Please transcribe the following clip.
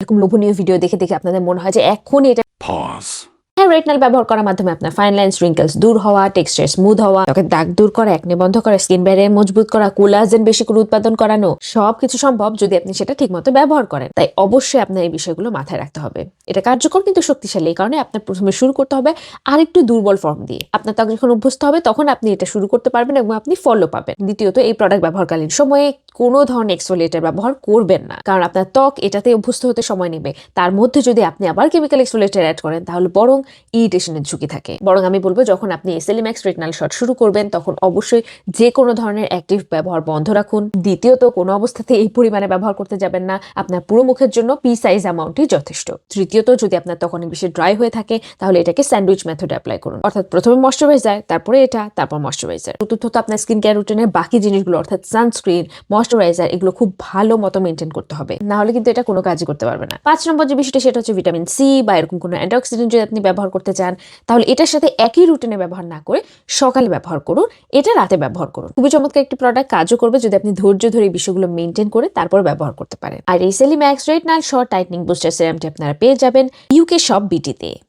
এরকম লোভনীয় ভিডিও দেখে দেখে আপনাদের মনে হয় যে এখনই এটা হ্যাঁ, রেটনাল ব্যবহার করার মাধ্যমে আপনার ফাইন লাইন্স, রিঙ্কেলস দূর হওয়া, টেক্সচার স্মুথ হওয়া, ত্বকের দাগ দূর করা, একনে বন্ধ করা, স্কিন ব্যারিয়ার মজবুত করা, কোলাজেন বেশি করে উৎপাদন করানো, সবকিছু সম্ভব যদি আপনি সেটা ঠিকমতো ব্যবহার করেন। তাই অবশ্যই আপনার এই বিষয়গুলো মাথায় রাখতে হবে। এটা কার্যকর কিন্তু শক্তিশালী, এই কারণে আপনার প্রথমে শুরু করতে হবে আরেকটু দুর্বল ফর্ম দিয়ে। আপনার ত্বক যখন অভ্যস্ত হবে তখন আপনি এটা শুরু করতে পারবেন এবং আপনি ফলো পাবেন। দ্বিতীয়ত, এই প্রোডাক্ট ব্যবহারকালীন সময়ে কোনো ধরনের এক্সফোলিয়েটার ব্যবহার করবেন না, কারণ আপনার ত্বক এটাতে অভ্যস্ত হতে সময় নেবে। তার মধ্যে যদি আপনি আবার কেমিক্যাল এক্সফোলিয়েটার অ্যাড করেন তাহলে বরং ইরিটেশনের ঝুঁকি থাকে। বরং আমি বলবো যখন আপনি SLE Max রেটনাল শট শুরু করবেন তখন অবশ্যই যে কোনো ধরনের অ্যাক্টিভ ব্যবহার বন্ধ রাখুন। দ্বিতীয়ত, কোনো অবস্থাতে এই পরিমাণে ব্যবহার করতে যাবেন না, আপনার পুরো মুখের জন্য পি সাইজ অ্যামাউন্টই যথেষ্ট। তৃতীয়ত, যদি আপনার ত্বক অনেক বেশি ড্রাই হয়ে থাকে তাহলে এটাকে স্যান্ডউইচ মেথড অ্যাপ্লাই করুন, অর্থাৎ প্রথমে ময়শ্চারাইজার, তারপরে এটা, তারপর ময়শ্চারাইজার। চতুর্থত, আপনার স্কিন কেয়ার রুটিনের বাকি জিনিসগুলো অর্থাৎ সানস্ক্রিন, ময়শ্চারাইজার এগুলো খুব ভালো মতো মেনটেন করতে হবে, না হলে কিন্তু এটা কোনো কাজই করতে পারবে না। 5 নম্বর যে বিষয়টা সেটা হচ্ছে ভিটামিন সি বা এরকম কোনো অ্যান্টিঅক্সিডেন্ট যদি আপনি ব্যবহার করতে চান তাহলে এটার সাথে একই রুটিনে ব্যবহার না করে সকালে ব্যবহার করুন, এটা রাতে ব্যবহার করুন। খুবই চমৎকার একটি প্রোডাক্ট, কাজও করবে যদি আপনি ধৈর্য ধরে এই বিষয়গুলো মেনটেন করে তারপর ব্যবহার করতে পারেন। আর SLE Max retinal shot tightening booster সিরামটি আপনারা পেয়ে যাবেন UK শপ BT তে।